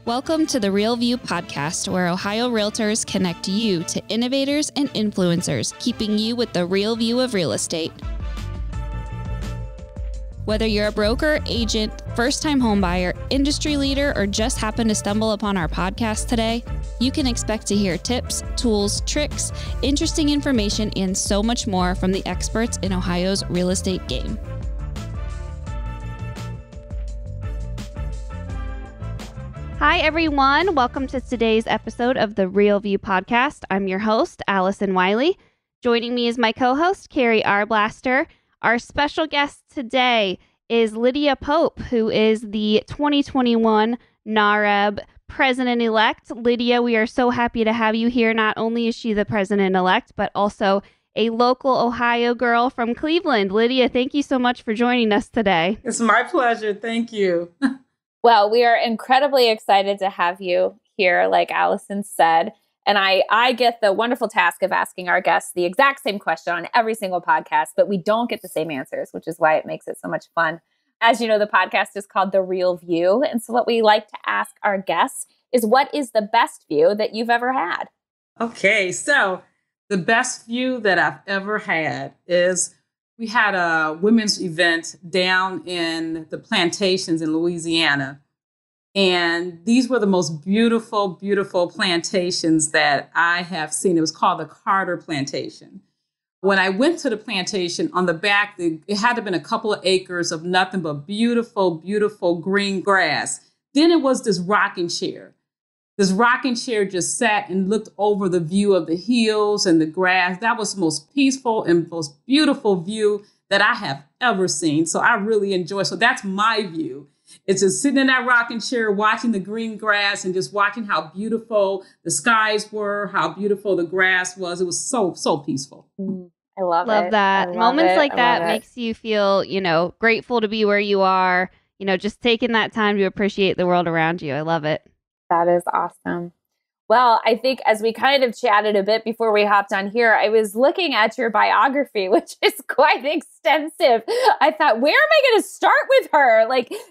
Welcome to the Real View podcast, where Ohio Realtors connect you to innovators and influencers, keeping you with the real view of real estate. Whether you're a broker, agent, first-time homebuyer, industry leader, or just happen to stumble upon our podcast today, you can expect to hear tips, tools, tricks, interesting information, and so much more from the experts in Ohio's real estate game. Hi, everyone. Welcome to today's episode of the Real View podcast. I'm your host, Allison Wiley. Joining me is my co-host, Carrie Arblaster. Our special guest today is Lydia Pope, who is the 2021 NAREB president-elect. Lydia, we are so happy to have you here. Not only is she the president-elect, but also a local Ohio girl from Cleveland. Lydia, thank you so much for joining us today. It's my pleasure. Thank you. Well, we are incredibly excited to have you here, like Allison said. And I get the wonderful task of asking our guests the exact same question on every single podcast, but we don't get the same answers, which is why it makes it so much fun. As you know, the podcast is called The Real View. And so what we like to ask our guests is, what is the best view that you've ever had? Okay, so the best view that I've ever had is we had a women's event down in the plantations in Louisiana. And these were the most beautiful, beautiful plantations that I have seen. It was called the Carter Plantation. When I went to the plantation, on the back, it had to have been a couple of acres of nothing but beautiful, beautiful green grass. Then it was this rocking chair. This rocking chair just sat and looked over the view of the hills and the grass. That was the most peaceful and most beautiful view that I have ever seen. So I really enjoy. So that's my view. It's just sitting in that rocking chair, watching the green grass and just watching how beautiful the skies were, how beautiful the grass was. It was so, so peaceful. I love it. Love that. Moments like that makes you feel, grateful to be where you are, just taking that time to appreciate the world around you. I love it. That is awesome. Well, I think as we kind of chatted a bit before we hopped on here, I was looking at your biography, which is quite extensive. I thought, where am I going to start with her?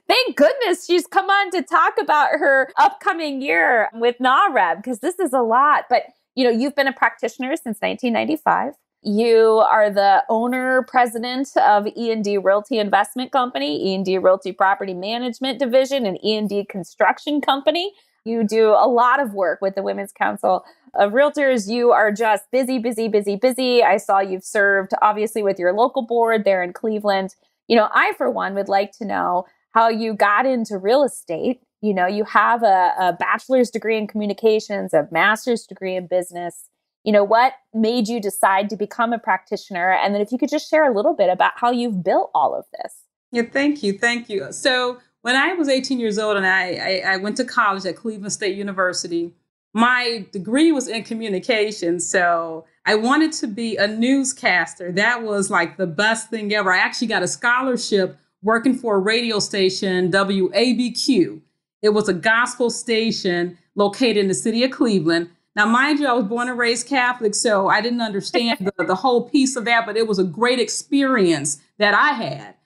Thank goodness she's come on to talk about her upcoming year with NAREB, because this is a lot. But, you've been a practitioner since 1995. You are the owner, president of E&D Realty Investment Company, E&D Realty Property Management Division, and E&D Construction Company. You do a lot of work with the Women's Council of Realtors. You are just busy, busy, busy, busy. I saw you've served, obviously, with your local board there in Cleveland. I, for one, would like to know how you got into real estate. You have a bachelor's degree in communications, a master's degree in business. What made you decide to become a practitioner? And then if you could just share a little bit about how you've built all of this. Yeah, thank you. Thank you. So when I was 18 years old and I went to college at Cleveland State University, my degree was in communication. So I wanted to be a newscaster. That was like the best thing ever. I actually got a scholarship working for a radio station, WABQ. It was a gospel station located in the city of Cleveland. Now, mind you, I was born and raised Catholic, so I didn't understand the whole piece of that, but it was a great experience that I had.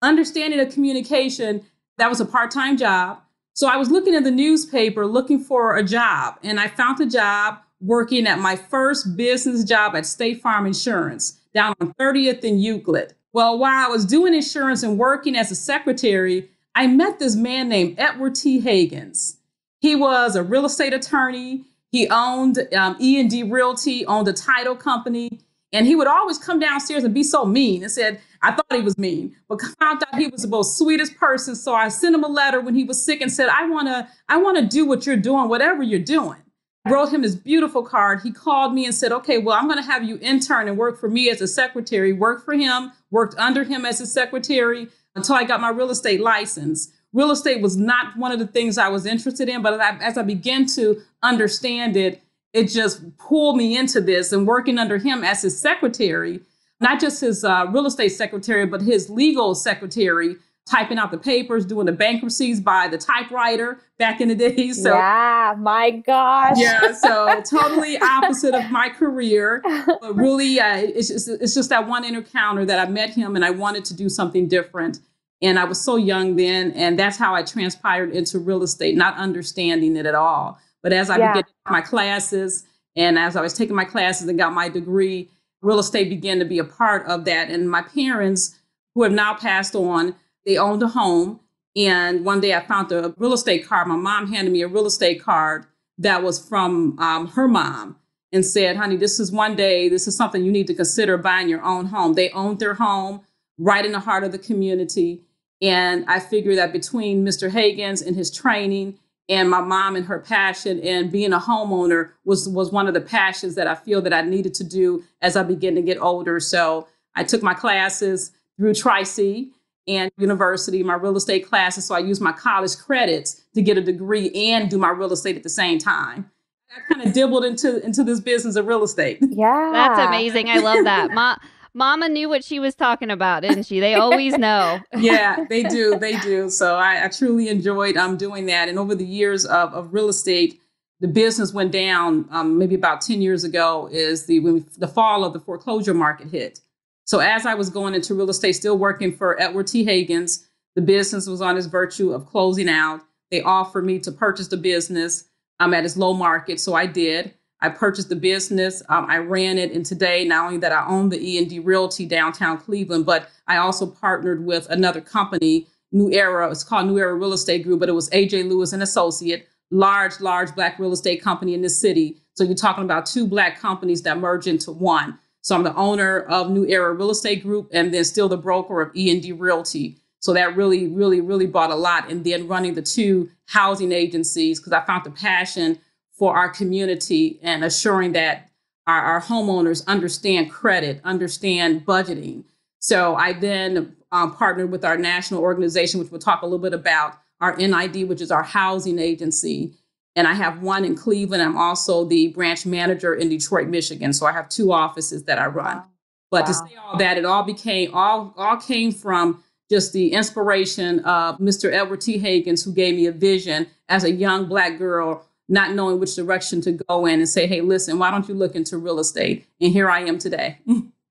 Understanding of communication, that was a part-time job. So I was looking at the newspaper, looking for a job, and I found a job working at my first business job at State Farm Insurance down on 30th and Euclid. Well, while I was doing insurance and working as a secretary, I met this man named Edward T. Higgins. He was a real estate attorney. He owned E&D Realty, owned a title company, and he would always come downstairs and be so mean and said, I thought he was mean, but found out he was the most sweetest person. So I sent him a letter when he was sick and said, I want to do what you're doing, whatever you're doing. I wrote him this beautiful card. He called me and said, okay, well, I'm going to have you intern and work for me as a secretary, work for him, worked under him as a secretary until I got my real estate license. Real estate was not one of the things I was interested in, but as I began to understand it, it just pulled me into this, and working under him as his secretary, not just his real estate secretary, but his legal secretary, typing out the papers, doing the bankruptcies by the typewriter back in the day. So, yeah, my gosh. Yeah, so totally opposite of my career. But really, it's just that one encounter that I met him and I wanted to do something different. And I was so young then, and that's how I transpired into real estate, not understanding it at all. But as I began my classes, and as I was taking my classes and got my degree, real estate began to be a part of that. And my parents, who have now passed on, they owned a home. And one day I found a real estate card. My mom handed me a real estate card that was from her mom and said, honey, this is something you need to consider buying your own home. They owned their home right in the heart of the community. And I figured that between Mr. Higgins and his training and my mom and her passion and being a homeowner was one of the passions that I feel that I needed to do as I began to get older. So I took my classes through Tri-C and university, my real estate classes. So I used my college credits to get a degree and do my real estate at the same time. I kind of dabbled into this business of real estate. Yeah. That's amazing. I love that. Mama knew what she was talking about, didn't she? They always know. Yeah, they do. They do. So I truly enjoyed doing that. And over the years of real estate, the business went down maybe about 10 years ago when the fall of the foreclosure market hit. So as I was going into real estate, still working for Edward T. Higgins, the business was on its virtue of closing out. They offered me to purchase the business at its low market. So I did. I purchased the business. I ran it. And today, not only that I own the E&D Realty downtown Cleveland, but I also partnered with another company, New Era. It's called New Era Real Estate Group, but it was A.J. Lewis and Associate, large Black real estate company in this city. So you're talking about two Black companies that merge into one. So I'm the owner of New Era Real Estate Group and then still the broker of E&D Realty. So that really, really, really brought a lot. And then running the two housing agencies, because I found the passion for our community and assuring that our homeowners understand credit, understand budgeting. So I then partnered with our national organization, which we'll talk a little bit about, our NID, which is our housing agency. And I have one in Cleveland. I'm also the branch manager in Detroit, Michigan. So I have two offices that I run. But to say all that, it all came from just the inspiration of Mr. Edward T. Higgins, who gave me a vision as a young Black girl, not knowing which direction to go in and say, hey, listen, why don't you look into real estate? And here I am today.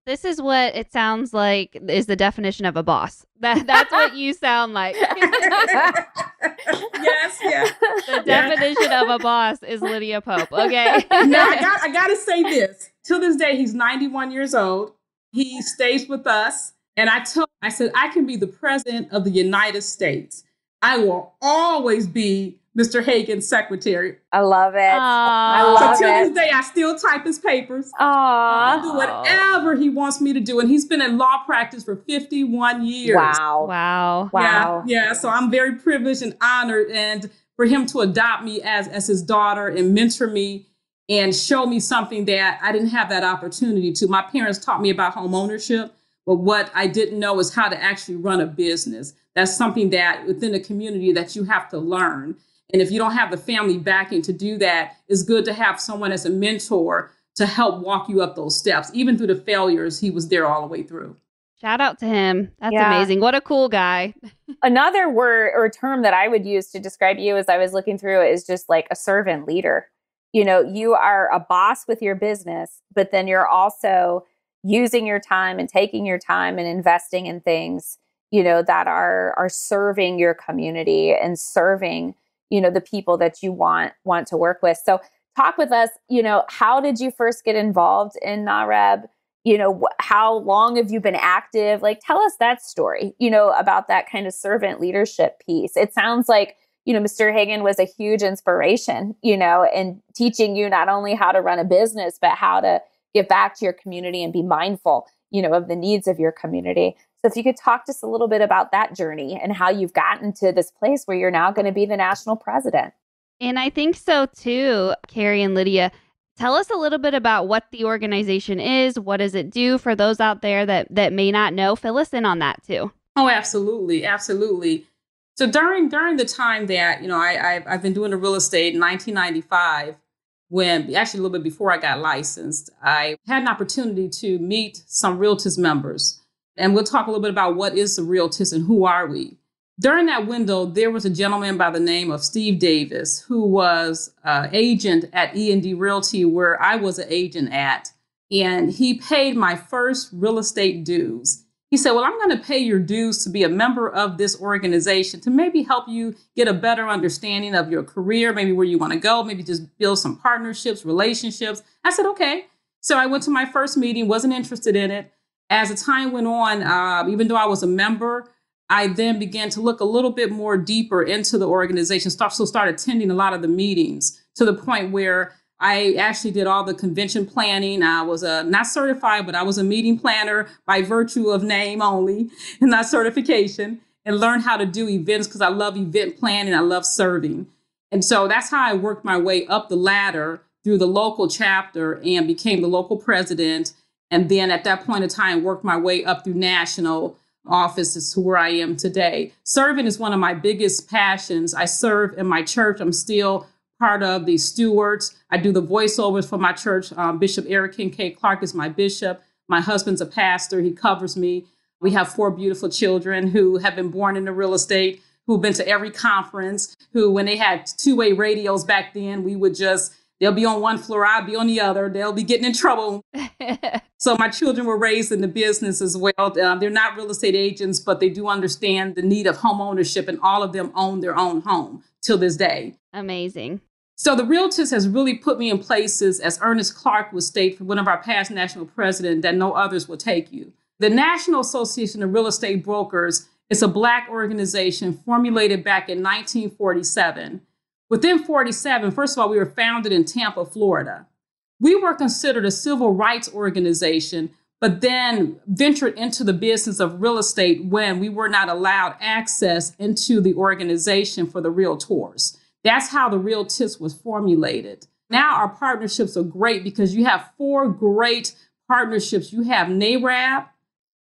This is what it sounds like is the definition of a boss. That's what you sound like. Yes, yeah. The definition of a boss is Lydia Pope. Okay. Now I gotta say this. Till this day, he's 91 years old. He stays with us. And I said, I can be the president of the United States. I will always be Mr. Higgins' secretary. I love it. I love so till this day, I still type his papers. I do whatever he wants me to do. And he's been in law practice for 51 years. Wow. Yeah. So I'm very privileged and honored. And for him to adopt me as his daughter and mentor me and show me something that I didn't have that opportunity to. My parents taught me about home ownership, but what I didn't know is how to actually run a business. That's something that within the community that you have to learn. And if you don't have the family backing to do that, it's good to have someone as a mentor to help walk you up those steps. Even through the failures, he was there all the way through. Shout out to him. That's amazing. What a cool guy. Another word or term that I would use to describe you as I was looking through it is just like a servant leader. You know, you are a boss with your business, but then you're also using your time and taking your time and investing in things, you know, that are serving your community and serving, you know, the people that you want to work with. So talk with us, you know, how did you first get involved in NAREB? You know, how long have you been active? Like, tell us that story, you know, about that kind of servant leadership piece. It sounds like, you know, Mr. Hagan was a huge inspiration, you know, in teaching you not only how to run a business, but how to give back to your community and be mindful, you know, of the needs of your community. So if you could talk to us a little bit about that journey and how you've gotten to this place where you're now going to be the national president. And I think so too, Carrie and Lydia. Tell us a little bit about what the organization is. What does it do for those out there that may not know? Fill us in on that too. Oh, absolutely. Absolutely. So during the time that, you know, I've been doing the real estate in 1995, when actually a little bit before I got licensed, I had an opportunity to meet some REALTIST members. And we'll talk a little bit about what is the REALTIST and who are we. During that window, there was a gentleman by the name of Steve Davis, who was an agent at E&D Realty, where I was an agent at. And he paid my first real estate dues. He said, well, I'm going to pay your dues to be a member of this organization to maybe help you get a better understanding of your career, maybe where you want to go, maybe just build some partnerships, relationships. I said, okay. So I went to my first meeting, wasn't interested in it. As the time went on, even though I was a member, I then began to look a little bit more deeper into the organization, so started attending a lot of the meetings to the point where I actually did all the convention planning. I was not certified, but I was a meeting planner by virtue of name only and not certification, and learned how to do events because I love event planning. I love serving. And so that's how I worked my way up the ladder through the local chapter and became the local president. And then at that point in time, worked my way up through national offices to where I am today. Serving is one of my biggest passions. I serve in my church. I'm still part of the stewards. I do the voiceovers for my church. Bishop Eric Kincaid Clark is my bishop. My husband's a pastor. He covers me. We have 4 beautiful children who have been born into real estate, who've been to every conference, who, when they had two-way radios back then, we would just, they'll be on one floor, I'll be on the other. They'll be getting in trouble. So my children were raised in the business as well. They're not real estate agents, but they do understand the need of home ownership, and all of them own their own home till this day. Amazing. So the REALTIST has really put me in places, as Ernest Clark would state, one of our past national president, that no others will take you. The National Association of Real Estate Brokers is a Black organization formulated back in 1947. Within 47, first of all, we were founded in Tampa, Florida. We were considered a civil rights organization, but then ventured into the business of real estate when we were not allowed access into the organization for the REALTORS. That's how the REALTIST was formulated. Now our partnerships are great because you have 4 great partnerships. You have NAREB,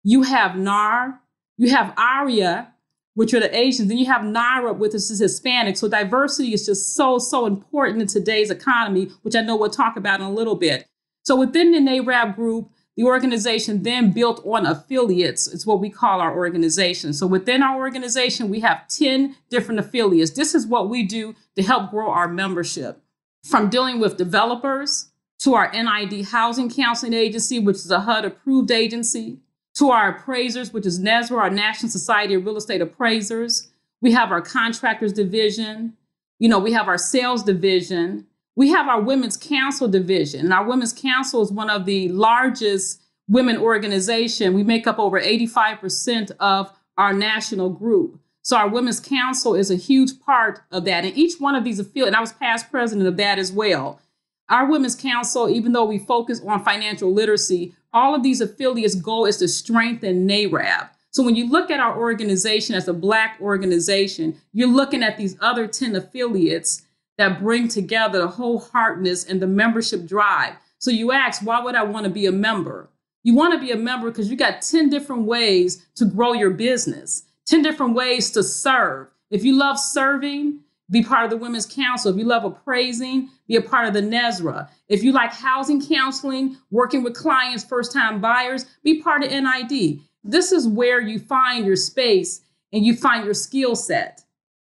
you have NAR, you have ARIA, which are the Asians, and you have NAREB, which is Hispanic. So diversity is just so important in today's economy, which I know we'll talk about in a little bit. So within the NAREB group, the organization then built on affiliates. It's what we call our organization. So within our organization, we have 10 different affiliates. This is what we do to help grow our membership. From dealing with developers to our NID housing counseling agency, which is a HUD approved agency, to our appraisers, which is NESRA, our National Society of Real Estate Appraisers. We have our contractors division. We have our sales division. We have our Women's Council division. And our Women's Council is one of the largest women organization. We make up over 85% of our national group. So our Women's Council is a huge part of that. And each one of these affiliates, and I was past president of that as well. Our Women's Council, even though we focus on financial literacy, all of these affiliates' goal is to strengthen NAREB. So when you look at our organization as a Black organization, you're looking at these other 10 affiliates that bring together the wholeheartedness and the membership drive. So you ask, why would I want to be a member? You want to be a member because you got 10 different ways to grow your business, 10 different ways to serve. If you love serving, be part of the Women's Council. If you love appraising, be a part of the NESRA. If you like housing counseling, working with clients, first-time buyers, be part of NID. This is where you find your space and you find your skill set.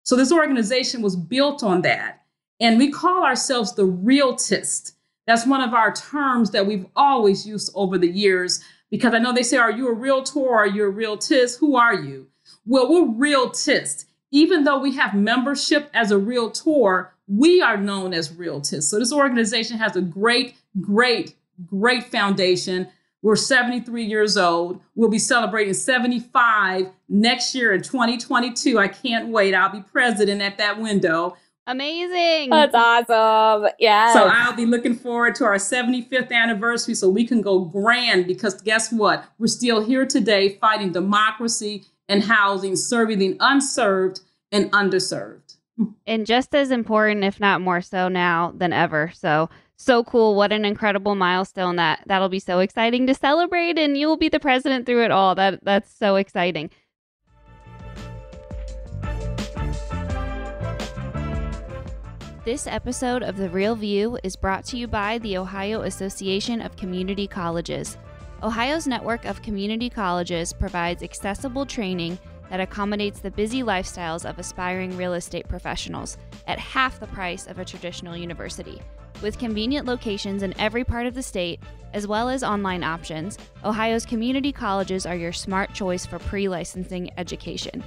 So this organization was built on that. And we call ourselves the REALTIST. That's one of our terms that we've always used over the years, because I know they say, are you a realtor or are you a realtist? Who are you? Well, we're REALTIST. Even though we have membership as a realtor, we are known as REALTIST. So this organization has a great foundation. We're 73 years old. We'll be celebrating 75 next year in 2022. I can't wait. I'll be president at that window. Amazing. That's awesome. Yeah. So I'll be looking forward to our 75th anniversary so we can go grand, because guess what? We're still here today fighting democracy and housing, serving the unserved and underserved. And just as important, if not more so now than ever. So cool. What an incredible milestone. That'll be so exciting to celebrate, and you'll be the president through it all. That's so exciting. This episode of The Real View is brought to you by the Ohio Association of Community Colleges. Ohio's network of community colleges provides accessible training that accommodates the busy lifestyles of aspiring real estate professionals at half the price of a traditional university. With convenient locations in every part of the state, as well as online options, Ohio's community colleges are your smart choice for pre-licensing education.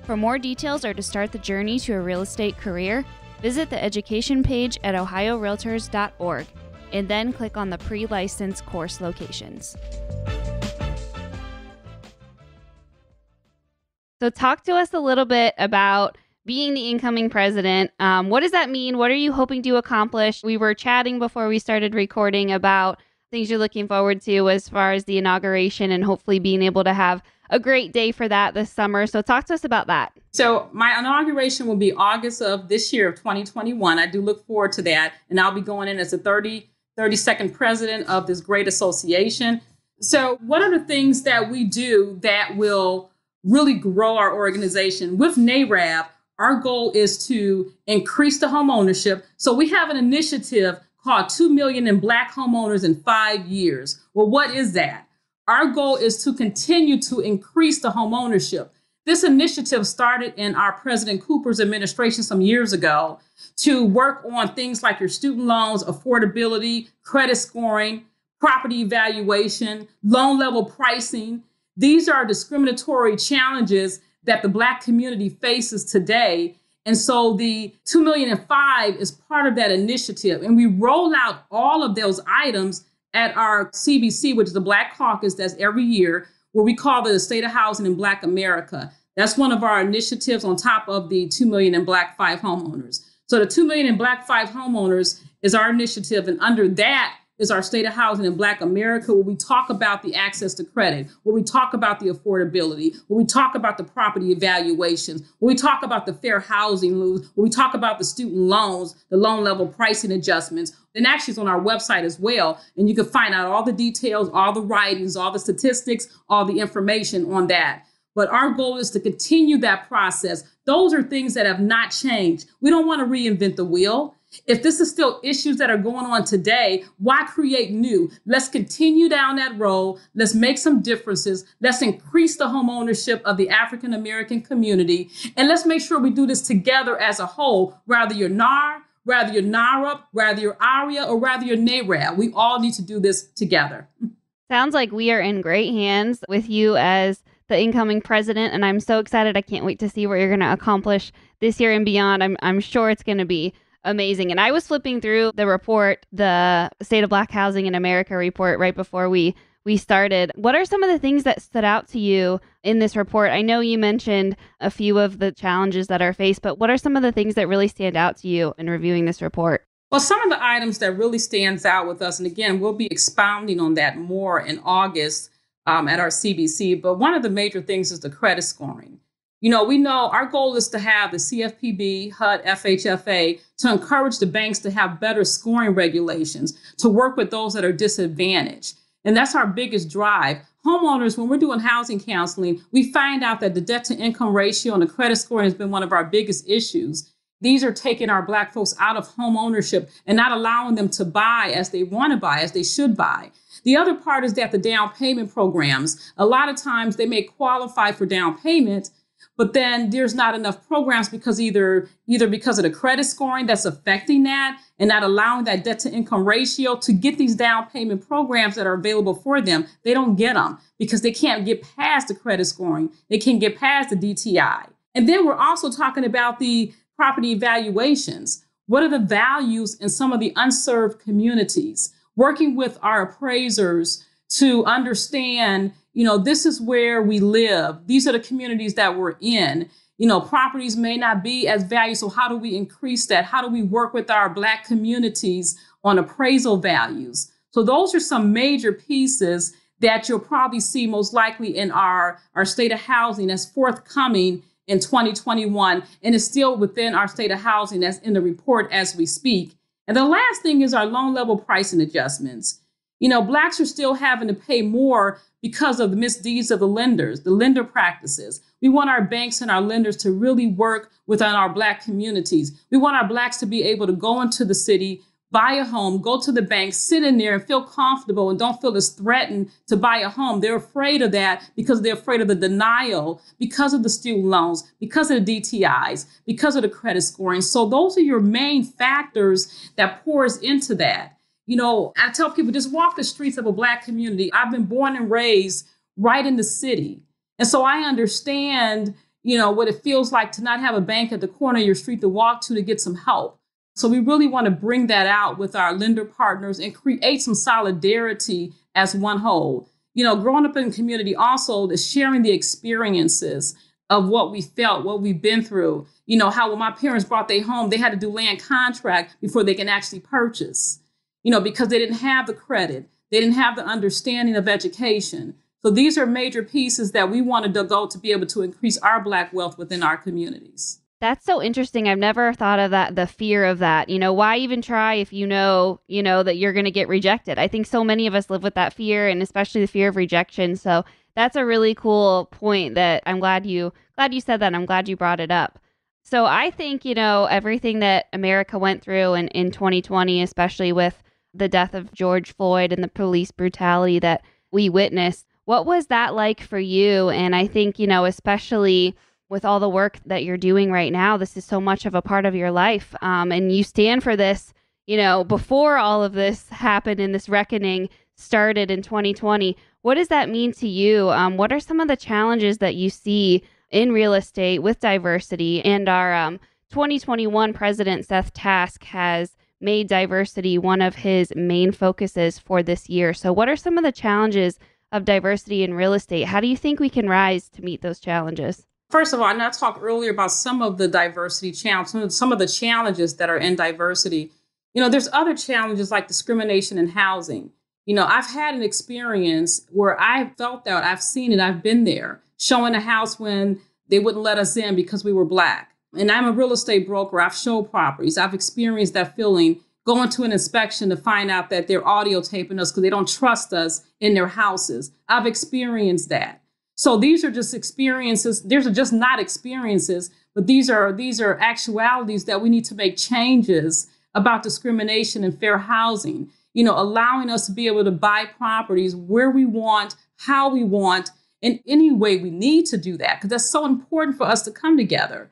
For more details or to start the journey to a real estate career, visit the education page at ohiorealtors.org and then click on the pre-license course locations. So talk to us a little bit about being the incoming president. What does that mean? What are you hoping to accomplish? We were chatting before we started recording about things you're looking forward to as far as the inauguration and hopefully being able to have a great day for that this summer. So talk to us about that. So my inauguration will be August of this year of 2021. I do look forward to that. And I'll be going in as the 32nd president of this great association. So what are the things that we do that will really grow our organization? With NAREB, our goal is to increase the home ownership. So we have an initiative called 2 million in Black homeowners in 5 years. Well, what is that? Our goal is to continue to increase the home ownership. This initiative started in our President Cooper's administration some years ago to work on things like your student loans, affordability, credit scoring, property evaluation, loan level pricing. These are discriminatory challenges that the Black community faces today. And so the 2 million and 5 is part of that initiative. And we roll out all of those items at our CBC, which is the Black Caucus, that's every year, where we call it the State of Housing in Black America. That's one of our initiatives on top of the 2 million in Black 5 homeowners. So the 2 million in Black 5 homeowners is our initiative. And under that is our State of Housing in Black America, where we talk about the access to credit, where we talk about the affordability, where we talk about the property evaluations, where we talk about the fair housing rules, where we talk about the student loans, the loan level pricing adjustments. And actually it's on our website as well. And you can find out all the details, all the writings, all the statistics, all the information on that. But our goal is to continue that process. Those are things that have not changed. We don't want to reinvent the wheel. If this is still issues that are going on today, why create new? Let's continue down that road. Let's make some differences. Let's increase the home ownership of the African American community. And let's make sure we do this together as a whole, whether you're NAR, whether you're NAREB, whether you're ARIA, or whether you're NAREB. We all need to do this together. Sounds like we are in great hands with you as the incoming president. And I'm so excited. I can't wait to see what you're going to accomplish this year and beyond. I'm sure it's going to be amazing. And I was flipping through the report, the State of Black Housing in America report, right before we started. What are some of the things that stood out to you in this report? I know you mentioned a few of the challenges that are faced, but what are some of the things that really stand out to you in reviewing this report? Well, some of the items that really stands out with us, and again, we'll be expounding on that more in August at our CBC, but one of the major things is the credit scoring. You know, we know our goal is to have the CFPB, HUD, FHFA to encourage the banks to have better scoring regulations, to work with those that are disadvantaged. And that's our biggest drive. Homeowners, when we're doing housing counseling, we find out that the debt to income ratio and the credit scoring has been one of our biggest issues. These are taking our Black folks out of home ownership and not allowing them to buy as they want to buy, as they should buy. The other part is that the down payment programs, a lot of times they may qualify for down payment, but then there's not enough programs because either because of the credit scoring that's affecting that and not allowing that debt to income ratio to get these down payment programs that are available for them. They don't get them because they can't get past the credit scoring. They can't get past the DTI. And then we're also talking about the property evaluations. What are the values in some of the unserved communities? Working with our appraisers to understand, you know, this is where we live. These are the communities that we're in. You know, properties may not be as valued. So how do we increase that? How do we work with our Black communities on appraisal values? So those are some major pieces that you'll probably see most likely in our State of Housing that's forthcoming in 2021. And it's still within our State of Housing that's in the report as we speak. And the last thing is our loan level pricing adjustments. You know, Blacks are still having to pay more because of the misdeeds of the lenders, the lender practices. We want our banks and our lenders to really work within our Black communities. We want our Blacks to be able to go into the city buy a home, go to the bank, sit in there and feel comfortable and don't feel as threatened to buy a home. They're afraid of that because they're afraid of the denial, because of the student loans, because of the DTIs, because of the credit scoring. So those are your main factors that pours into that. I tell people, just walk the streets of a Black community. I've been born and raised right in the city. And so I understand, what it feels like to not have a bank at the corner of your street to walk to get some help. So we really want to bring that out with our lender partners and create some solidarity as one whole. Growing up in the community also is sharing the experiences of what we felt, what we've been through. How when my parents bought their home, they had to do land contract before they can actually purchase, because they didn't have the credit. They didn't have the understanding of education. So these are major pieces that we wanted to go to be able to increase our Black wealth within our communities. That's so interesting. I've never thought of that, the fear of that. Why even try if you know that you're going to get rejected? I think so many of us live with that fear, and especially the fear of rejection. So that's a really cool point that I'm glad you said that. I'm glad you brought it up. So I think, everything that America went through in 2020, especially with the death of George Floyd and the police brutality that we witnessed, what was that like for you? And I think, especially with all the work that you're doing right now, this is so much of a part of your life. And you stand for this, before all of this happened and this reckoning started in 2020. What does that mean to you? What are some of the challenges that you see in real estate with diversity? And our 2021 president, Seth Task, has made diversity one of his main focuses for this year. So what are some of the challenges of diversity in real estate? How do you think we can rise to meet those challenges? First of all, I talked earlier about some of the diversity challenges, some of the challenges that are in diversity. There's other challenges like discrimination in housing. I've had an experience where I felt that, I've seen it, I've been there, showing a house when they wouldn't let us in because we were Black. And I'm a real estate broker. I've showed properties. I've experienced that feeling, going to an inspection to find out that they're audio taping us because they don't trust us in their houses. I've experienced that. So these are just experiences. These are just not experiences, but these are actualities that we need to make changes about discrimination and fair housing, allowing us to be able to buy properties where we want, how we want, in any way we need to do that, because that's so important for us to come together.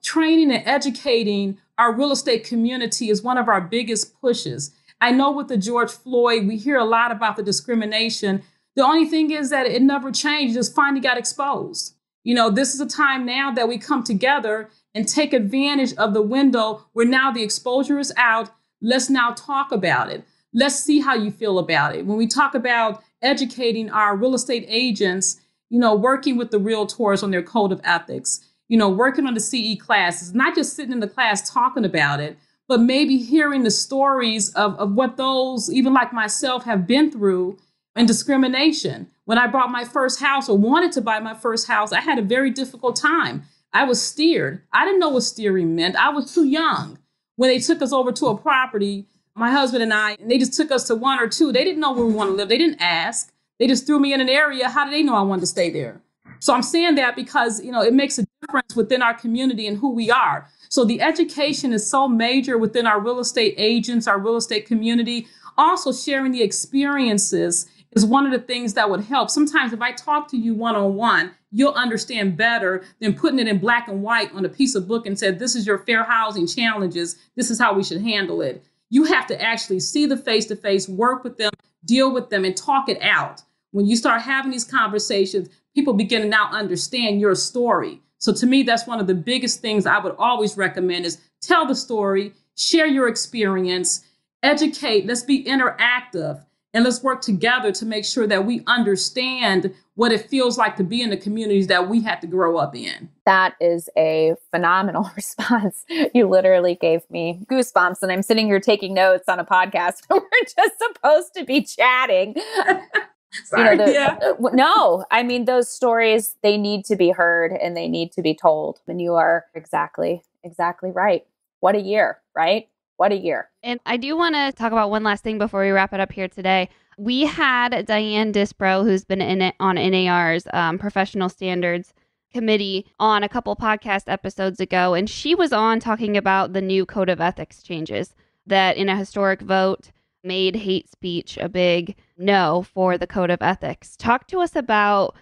Training and educating our real estate community is one of our biggest pushes. I know with the George Floyd, we hear a lot about the discrimination. The only thing is that it never changed, it just finally got exposed. This is a time now that we come together and take advantage of the window where now the exposure is out. Let's now talk about it. Let's see how you feel about it. When we talk about educating our real estate agents, working with the realtors on their code of ethics, working on the CE classes, not just sitting in the class talking about it, but maybe hearing the stories of what those, even like myself, have been through in discrimination. When I bought my first house or wanted to buy my first house, I had a very difficult time. I was steered. I didn't know what steering meant. I was too young. When they took us over to a property, my husband and I, and they just took us to one or two. They didn't know where we want to live. They didn't ask. They just threw me in an area. How did they know I wanted to stay there? So I'm saying that because, it makes a difference within our community and who we are. So the education is so major within our real estate agents, our real estate community. Also sharing the experiences is one of the things that would help. Sometimes if I talk to you one-on-one, you'll understand better than putting it in black and white on a piece of book and said, this is your fair housing challenges. This is how we should handle it. You have to actually see the face-to-face, work with them, deal with them, and talk it out. When you start having these conversations, people begin to now understand your story. So to me, that's one of the biggest things I would always recommend is tell the story, share your experience, educate, let's be interactive. And let's work together to make sure that we understand what it feels like to be in the communities that we had to grow up in. That is a phenomenal response. You literally gave me goosebumps, and I'm sitting here taking notes on a podcast. We're just supposed to be chatting. Sorry. No, I mean, those stories, they need to be heard and they need to be told. And you are exactly right. What a year, right? What a year. And I do want to talk about one last thing before we wrap it up here today. We had Diane Disbro, who's been on NAR's Professional Standards Committee, on a couple podcast episodes ago, and she was on talking about the new Code of Ethics changes. that in a historic vote made hate speech a big no for the code of ethics. Talk to us about,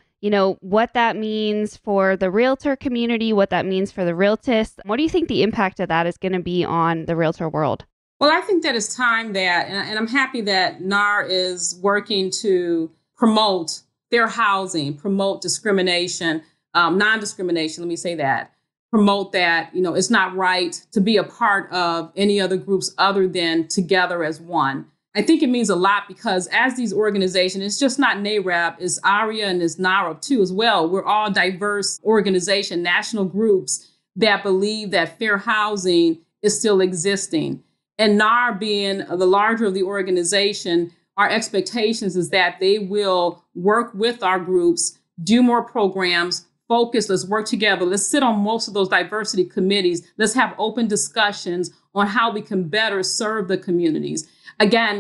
what that means for the realtor community, what that means for the realtists. What do you think the impact of that is going to be on the realtor world? Well, I think that it's time that, and I'm happy that NAR is working to promote fair housing, promote discrimination, non-discrimination, let me say that, promote that, it's not right to be a part of any other groups other than together as one. I think it means a lot because as these organizations, it's just not NAREB, it's AREA and it's NAREB too as well. We're all diverse organizations, national groups that believe that fair housing is still existing. And NAR being the larger of the organization, our expectations is that they will work with our groups, do more programs, focus, let's work together. Let's sit on most of those diversity committees. Let's have open discussions on how we can better serve the communities. Again,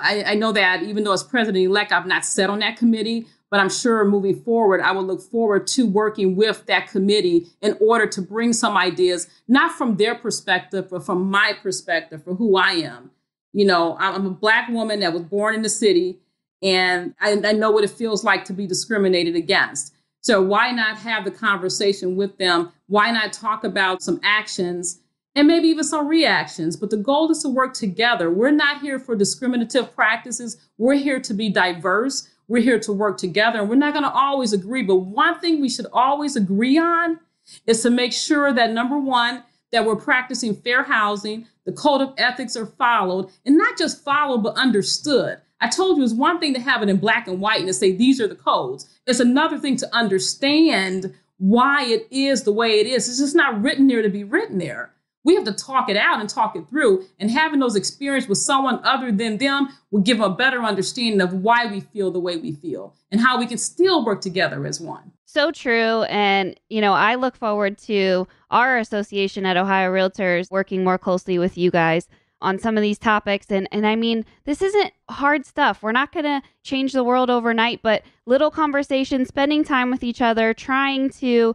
I know that even though as president-elect, I've not sat on that committee, but I'm sure moving forward, I will look forward to working with that committee in order to bring some ideas, not from their perspective, but from my perspective for who I am. I'm a Black woman that was born in the city, and I know what it feels like to be discriminated against. So why not have the conversation with them? Why not talk about some actions and maybe even some reactions? But the goal is to work together. We're not here for discriminative practices. We're here to be diverse. We're here to work together, and we're not going to always agree. But one thing we should always agree on is to make sure that, number one, that we're practicing fair housing, the code of ethics are followed, and not just followed, but understood. I told you it's one thing to have it in black and white and to say these are the codes. It's another thing to understand why it is the way it is. It's just not written there to be written there. We have to talk it out and talk it through, and having those experiences with someone other than them will give a better understanding of why we feel the way we feel and how we can still work together as one. So true. And, I look forward to our association at Ohio Realtors working more closely with you guys on some of these topics. And I mean, this isn't hard stuff. We're not going to change the world overnight, but little conversations, spending time with each other, trying to,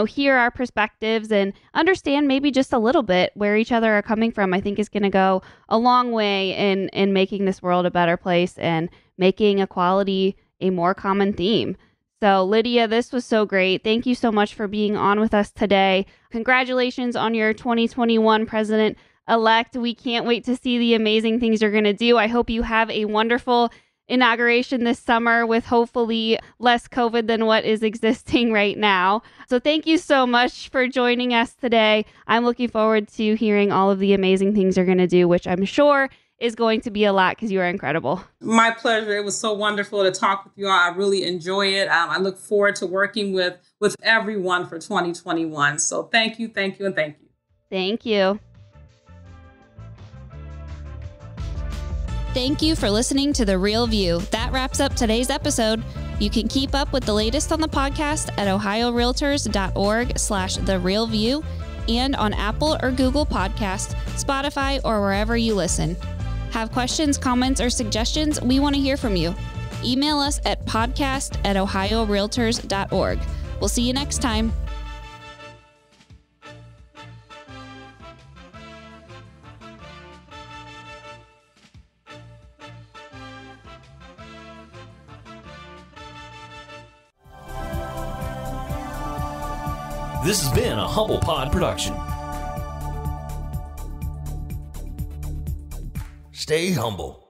hear our perspectives and understand maybe just a little bit where each other are coming from, I think is going to go a long way in making this world a better place and making equality a more common theme. So Lydia, this was so great. Thank you so much for being on with us today. Congratulations on your 2021 president-elect. We can't wait to see the amazing things you're going to do. I hope you have a wonderful inauguration this summer with hopefully less COVID than what is existing right now. So thank you so much for joining us today. I'm looking forward to hearing all of the amazing things you're going to do, which I'm sure is going to be a lot because you are incredible. My pleasure. It was so wonderful to talk with you all. I really enjoy it. I look forward to working with everyone for 2021. So thank you, and thank you. Thank you. Thank you for listening to The Real View. That wraps up today's episode. You can keep up with the latest on the podcast at ohiorealtors.org/therealview and on Apple or Google Podcasts, Spotify, or wherever you listen. Have questions, comments, or suggestions? We want to hear from you. Email us at podcast@ohiorealtors.org. We'll see you next time. This has been a Humble Pod production. Stay humble.